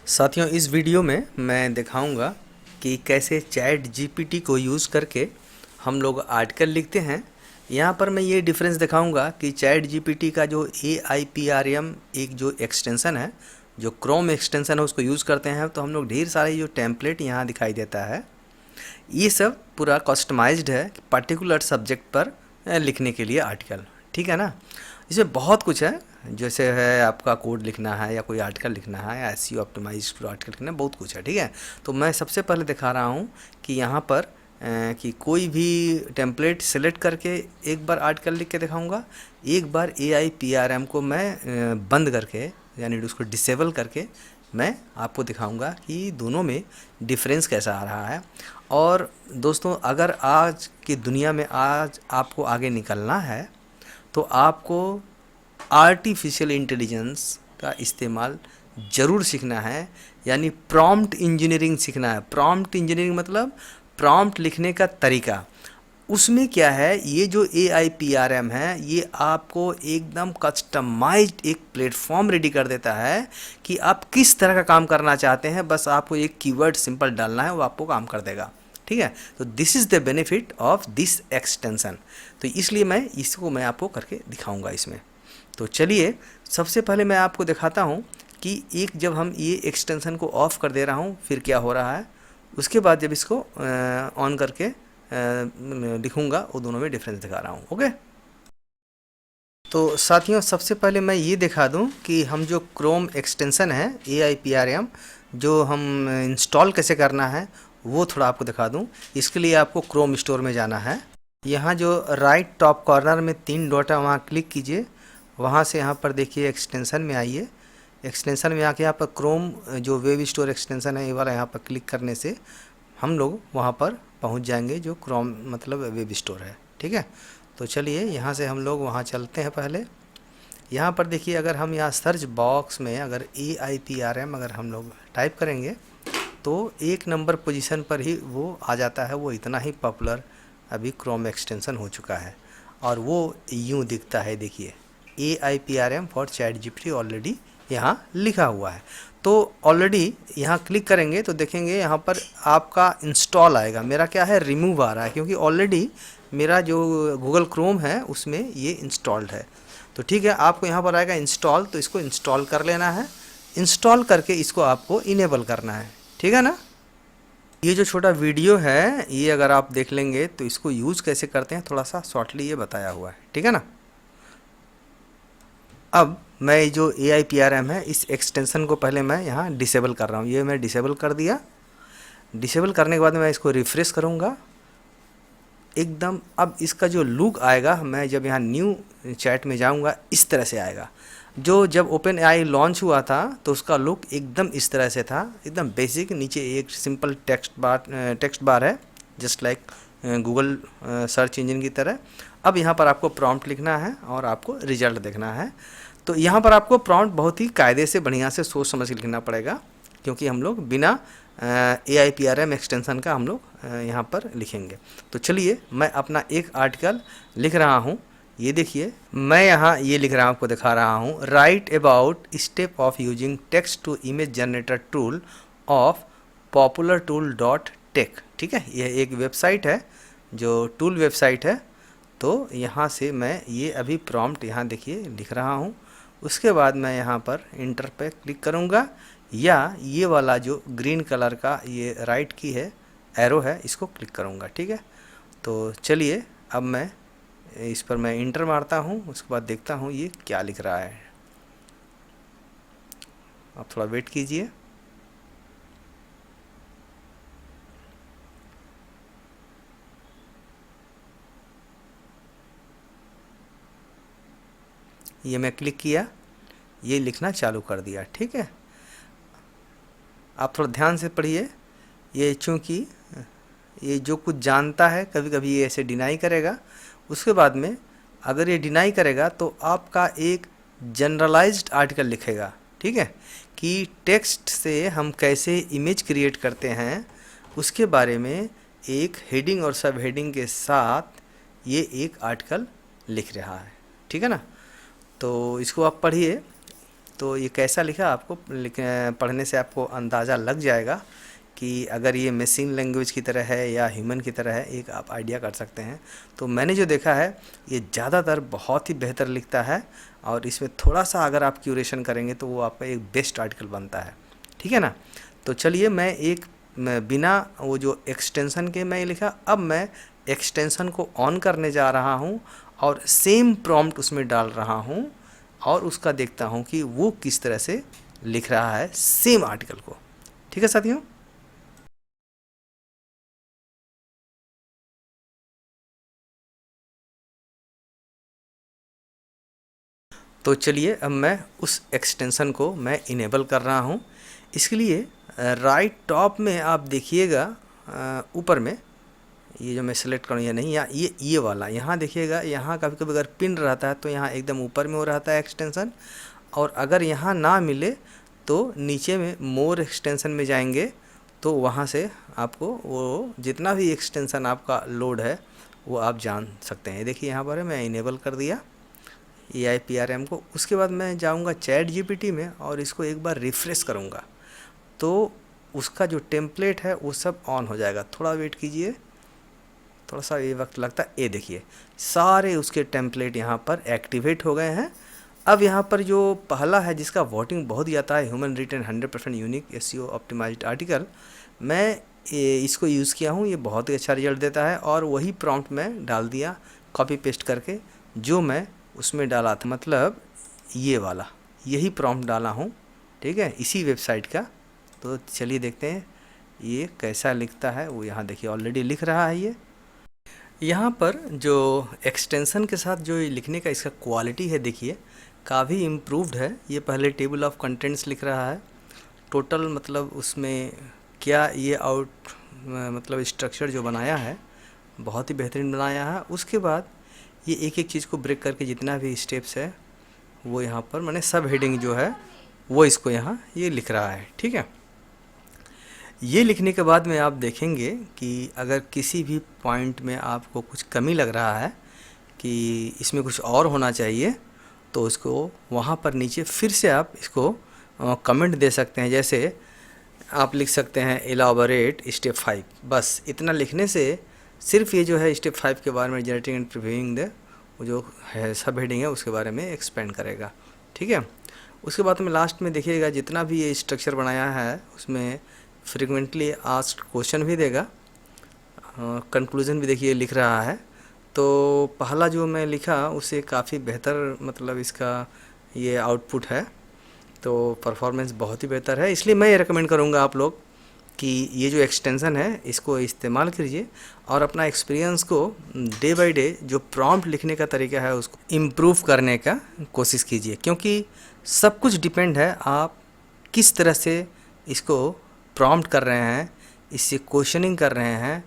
साथियों, इस वीडियो में मैं दिखाऊंगा कि कैसे चैट जीपीटी को यूज़ करके हम लोग आर्टिकल लिखते हैं। यहाँ पर मैं ये डिफरेंस दिखाऊंगा कि चैट जीपीटी का जो AIPRM एक जो एक्सटेंशन है, जो क्रोम एक्सटेंशन है, उसको यूज़ करते हैं तो हम लोग ढेर सारे जो टेम्पलेट यहाँ दिखाई देता है, ये सब पूरा कस्टमाइज्ड है पर्टिकुलर सब्जेक्ट पर लिखने के लिए आर्टिकल। ठीक है ना। इसमें बहुत कुछ है, जैसे है आपका कोड लिखना है या कोई आर्टिकल लिखना है या SEO ऑप्टिमाइज आर्टिकल लिखना है, बहुत कुछ है। ठीक है। तो मैं सबसे पहले दिखा रहा हूँ कि यहाँ पर कि कोई भी टेम्पलेट सेलेक्ट करके एक बार आर्टिकल लिख के दिखाऊंगा, एक बार AIPRM को मैं बंद करके यानी उसको डिसेबल करके मैं आपको दिखाऊंगा कि दोनों में डिफरेंस कैसा आ रहा है। और दोस्तों, अगर आज की दुनिया में आज आपको आगे निकलना है तो आपको आर्टिफिशियल इंटेलिजेंस का इस्तेमाल ज़रूर सीखना है, यानी प्रॉम्प्ट इंजीनियरिंग सीखना है। प्रॉम्प्ट इंजीनियरिंग मतलब प्रॉम्प्ट लिखने का तरीका। उसमें क्या है, ये जो AIPRM है ये आपको एकदम कस्टमाइज्ड एक प्लेटफॉर्म रेडी कर देता है कि आप किस तरह का काम करना चाहते हैं, बस आपको एक कीवर्ड सिंपल डालना है, वो आपको काम कर देगा। ठीक है। तो this is the benefit of this extension. तो इसलिए मैं आपको करके दिखाऊंगा इसमें। तो चलिए, सबसे पहले मैं आपको दिखाता हूँ कि एक जब हम ये एक्सटेंशन को ऑफ़ कर दे रहा हूँ फिर क्या हो रहा है, उसके बाद जब इसको ऑन करके लिखूँगा, वो दोनों में डिफरेंस दिखा रहा हूँ। ओके। तो साथियों, सबसे पहले मैं ये दिखा दूं कि हम जो क्रोम एक्सटेंशन है AIPRM जो हम इंस्टॉल कैसे करना है वो थोड़ा आपको दिखा दूं। इसके लिए आपको क्रोम स्टोर में जाना है। यहाँ जो राइट टॉप कॉर्नर में 3 डॉट है वहाँ क्लिक कीजिए। वहाँ से यहाँ पर देखिए एक्सटेंशन में आइए। एक्सटेंशन में आके यहाँ पर क्रोम जो वेब स्टोर एक्सटेंशन है ये वाला, यहाँ पर क्लिक करने से हम लोग वहाँ पर पहुँच जाएंगे जो क्रोम मतलब वेब स्टोर है। ठीक है। तो चलिए यहाँ से हम लोग वहाँ चलते हैं। पहले यहाँ पर देखिए, अगर हम यहाँ सर्च बॉक्स में अगर AIPRM अगर हम लोग टाइप करेंगे तो 1 नंबर पोजीशन पर ही वो आ जाता है। वो इतना ही पॉपुलर अभी क्रोम एक्सटेंशन हो चुका है और वो यूँ दिखता है। देखिए, AIPRM for chat GPT already यहाँ लिखा हुआ है। तो ऑलरेडी यहाँ क्लिक करेंगे तो देखेंगे यहाँ पर आपका इंस्टॉल आएगा। मेरा क्या है, रिमूव आ रहा है, क्योंकि ऑलरेडी मेरा जो गूगल क्रोम है उसमें ये इंस्टॉल्ड है। तो ठीक है, आपको यहाँ पर आएगा इंस्टॉल, तो इसको इंस्टॉल कर लेना है। इंस्टॉल करके इसको आपको इनेबल करना है। ठीक है ना। ये जो छोटा वीडियो है ये अगर आप देख लेंगे तो इसको यूज़ कैसे करते हैं थोड़ा सा शॉर्टली ये बताया हुआ है। ठीक है ना। अब मैं जो AIPRM है इस एक्सटेंशन को पहले मैं यहाँ डिसेबल कर रहा हूँ। ये मैं डिसेबल कर दिया। डिसेबल करने के बाद मैं इसको रिफ़्रेश करूँगा एकदम। अब इसका जो लुक आएगा, मैं जब यहाँ न्यू चैट में जाऊँगा इस तरह से आएगा। जो जब OpenAI लॉन्च हुआ था तो उसका लुक एकदम इस तरह से था, एकदम बेसिक। नीचे एक सिंपल टेक्स्ट बार है, just like Google search engine की तरह। अब यहाँ पर आपको प्रॉम्प्ट लिखना है और आपको रिजल्ट देखना है। तो यहाँ पर आपको प्रॉम्प्ट बहुत ही कायदे से बढ़िया से सोच समझ के लिखना पड़ेगा, क्योंकि हम लोग बिना AIPRM एक्सटेंशन का हम लोग यहाँ पर लिखेंगे। तो चलिए, मैं अपना एक आर्टिकल लिख रहा हूँ। ये देखिए, मैं यहाँ ये लिख रहा हूँ, आपको दिखा रहा हूँ। Right about step of using text to image generator tool of popular tool dot tech. ठीक है, यह एक वेबसाइट है जो टूल वेबसाइट है। तो यहाँ से मैं ये अभी प्रॉम्प्ट यहाँ देखिए लिख रहा हूँ। उसके बाद मैं यहाँ पर इंटर पे क्लिक करूँगा, या ये वाला जो ग्रीन कलर का ये राइट की है, एरो है, इसको क्लिक करूँगा। ठीक है। तो चलिए, अब मैं इस पर मैं इंटर मारता हूँ। उसके बाद देखता हूँ ये क्या लिख रहा है। आप थोड़ा वेट कीजिए। ये मैं क्लिक किया, ये लिखना चालू कर दिया। ठीक है। आप थोड़ा ध्यान से पढ़िए। ये चूँकि ये जो कुछ जानता है कभी कभी ये ऐसे डिनाई करेगा। उसके बाद में अगर ये डिनाई करेगा तो आपका एक जनरलाइज्ड आर्टिकल लिखेगा। ठीक है, कि टेक्स्ट से हम कैसे इमेज क्रिएट करते हैं उसके बारे में एक हेडिंग और सब हेडिंग के साथ ये एक आर्टिकल लिख रहा है। ठीक है ना। तो इसको आप पढ़िए। तो ये कैसा लिखा आपको पढ़ने से आपको अंदाज़ा लग जाएगा कि अगर ये मशीन लैंग्वेज की तरह है या ह्यूमन की तरह है, एक आप आइडिया कर सकते हैं। तो मैंने जो देखा है ये ज़्यादातर बहुत ही बेहतर लिखता है, और इसमें थोड़ा सा अगर आप क्यूरेशन करेंगे तो वो आपका एक बेस्ट आर्टिकल बनता है, ठीक है ना। तो चलिए मैं बिना वो जो एक्सटेंशन के मैं लिखा, अब मैं एक्सटेंशन को ऑन करने जा रहा हूँ और सेम प्रॉम्प्ट उसमें डाल रहा हूँ, और उसका देखता हूँ कि वो किस तरह से लिख रहा है सेम आर्टिकल को। ठीक है साथियों। तो चलिए अब मैं उस एक्सटेंशन को मैं इनेबल कर रहा हूँ। इसके लिए राइट टॉप में आप देखिएगा, ऊपर में ये जो मैं सेलेक्ट करूँ या नहीं, या ये वाला यहाँ देखिएगा, यहाँ कभी कभी अगर पिन रहता है तो यहाँ एकदम ऊपर में हो रहता है एक्सटेंशन, और अगर यहाँ ना मिले तो नीचे में मोर एक्सटेंशन में जाएंगे तो वहाँ से आपको वो जितना भी एक्सटेंशन आपका लोड है वो आप जान सकते हैं। देखिए यहाँ पर है, मैं इनेबल कर दिया AIPRM को। उसके बाद मैं जाऊँगा चैट GPT में और इसको एक बार रिफ़्रेश करूँगा तो उसका जो टेम्पलेट है वो सब ऑन हो जाएगा। थोड़ा वेट कीजिए, थोड़ा सा ये वक्त लगता है। ये देखिए सारे उसके टेम्पलेट यहाँ पर एक्टिवेट हो गए हैं। अब यहाँ पर जो पहला है जिसका वोटिंग बहुत ही आता है, human written 100% unique SEO optimised article, मैं इसको यूज़ किया हूँ, ये बहुत ही अच्छा रिजल्ट देता है। और वही प्रॉम्प्ट मैं डाल दिया कॉपी पेस्ट करके जो मैं उसमें डाला था, मतलब ये वाला यही प्रॉम्प्ट डाला हूँ, ठीक है, इसी वेबसाइट का। तो चलिए देखते हैं ये कैसा लिखता है। वो यहाँ देखिए ऑलरेडी लिख रहा है। ये यहाँ पर जो एक्सटेंशन के साथ जो ये लिखने का इसका क्वालिटी है देखिए काफ़ी इम्प्रूव्ड है। ये पहले टेबल ऑफ कंटेंट्स लिख रहा है, टोटल मतलब उसमें क्या ये मतलब स्ट्रक्चर जो बनाया है बहुत ही बेहतरीन बनाया है। उसके बाद ये एक एक चीज़ को ब्रेक करके जितना भी स्टेप्स है वो यहाँ पर मैंने सब हेडिंग जो है वो इसको यहाँ ये लिख रहा है, ठीक है। ये लिखने के बाद में आप देखेंगे कि अगर किसी भी पॉइंट में आपको कुछ कमी लग रहा है कि इसमें कुछ और होना चाहिए तो इसको वहाँ पर नीचे फिर से आप इसको कमेंट दे सकते हैं। जैसे आप लिख सकते हैं एलाबोरेट स्टेप 5, बस इतना लिखने से सिर्फ ये जो है स्टेप 5 के बारे में जनरेटिंग एंड प्रीव्यूइंग द वो जो है सब हेडिंग है उसके बारे में एक्सपेंड करेगा, ठीक है। उसके बाद में लास्ट में देखिएगा जितना भी ये स्ट्रक्चर बनाया है उसमें फ्रीक्वेंटली आस्क्ड क्वेश्चन भी देगा, कंक्लूजन भी देखिए लिख रहा है। तो पहला जो मैं लिखा उससे काफ़ी बेहतर मतलब इसका ये आउटपुट है, तो परफॉर्मेंस बहुत ही बेहतर है। इसलिए मैं ये रिकमेंड करूँगा आप लोग कि ये जो एक्सटेंशन है इसको इस्तेमाल कीजिए और अपना एक्सपीरियंस को डे बाय डे जो प्रॉम्प्ट लिखने का तरीका है उसको इम्प्रूव करने का कोशिश कीजिए, क्योंकि सब कुछ डिपेंड है आप किस तरह से इसको प्रॉम्प्ट कर रहे हैं, इससे क्वेश्चनिंग कर रहे हैं,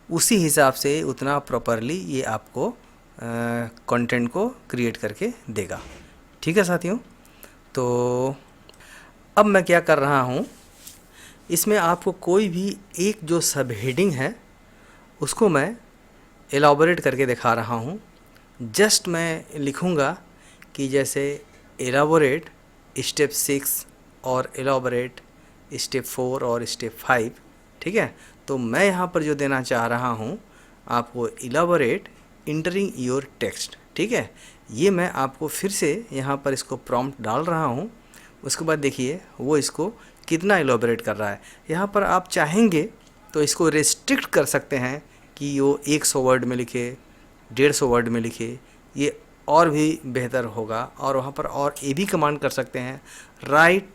उसी हिसाब से उतना प्रॉपरली ये आपको कंटेंट को क्रिएट करके देगा, ठीक है साथियों। तो अब मैं क्या कर रहा हूँ, इसमें आपको कोई भी एक जो सब हेडिंग है उसको मैं एलाबोरेट करके दिखा रहा हूँ। जस्ट मैं लिखूँगा कि जैसे एलाबोरेट स्टेप 6 और एलाबोरेट स्टेप 4 और स्टेप 5, ठीक है। तो मैं यहाँ पर जो देना चाह रहा हूँ आपको इलाबोरेट इंटरिंग योर टेक्स्ट, ठीक है। ये मैं आपको फिर से यहाँ पर इसको प्रॉम्प्ट डाल रहा हूँ। उसके बाद देखिए वो इसको कितना इलाबोरेट कर रहा है। यहाँ पर आप चाहेंगे तो इसको रेस्ट्रिक्ट कर सकते हैं कि वो 100 वर्ड में लिखे, 150 वर्ड में लिखे, ये और भी बेहतर होगा। और वहाँ पर और ये भी कमांड कर सकते हैं, right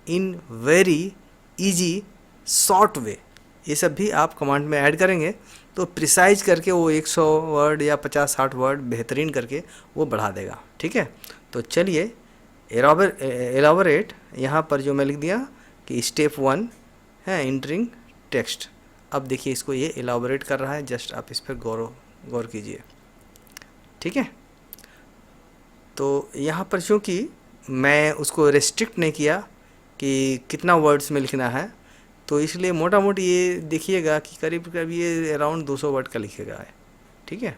in very easy short way. ये सब भी आप कमांड में ऐड करेंगे तो प्रिसाइज करके वो 100 वर्ड या 50-60 वर्ड बेहतरीन करके वो बढ़ा देगा, ठीक है। तो चलिए एलाबोरेट यहाँ पर जो मैं लिख दिया कि स्टेप 1 है इंटरिंग टेक्स्ट। अब देखिए इसको ये एलाबोरेट कर रहा है, जस्ट आप इस पर गौर कीजिए, ठीक है। तो यहाँ पर चूँकि मैं उसको रेस्ट्रिक्ट नहीं किया कि कितना वर्ड्स में लिखना है, तो इसलिए मोटा मोटी ये देखिएगा कि करीब करीब ये अराउंड 200 वर्ड का लिखेगा है, ठीक है।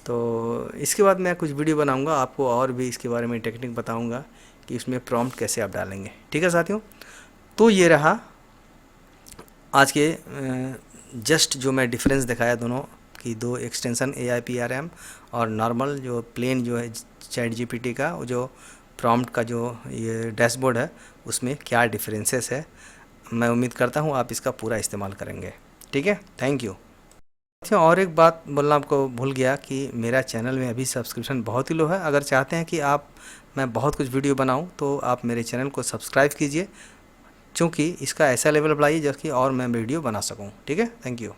तो इसके बाद मैं कुछ वीडियो बनाऊंगा आपको और भी इसके बारे में टेक्निक बताऊंगा कि इसमें प्रॉम्प्ट कैसे आप डालेंगे। ठीक है साथियों, तो ये रहा आज के जस्ट जो मैं डिफरेंस दिखाया दोनों कि दो एक्सटेंशन AIPRM और नॉर्मल जो प्लेन जो है चैट जीपीटी का जो प्रॉम्प्ट का जो ये डैशबोर्ड है उसमें क्या डिफरेंसेस है। मैं उम्मीद करता हूँ आप इसका पूरा इस्तेमाल करेंगे। ठीक है, थैंक यू। साथियों, और एक बात बोलना आपको भूल गया कि मेरा चैनल में अभी सब्सक्रिप्शन बहुत ही लो है। अगर चाहते हैं कि मैं बहुत कुछ वीडियो बनाऊं तो आप मेरे चैनल को सब्सक्राइब कीजिए, क्योंकि इसका ऐसा लेवल बढ़ाइए जबकि और मैं वीडियो बना सकूं। ठीक है, थैंक यू।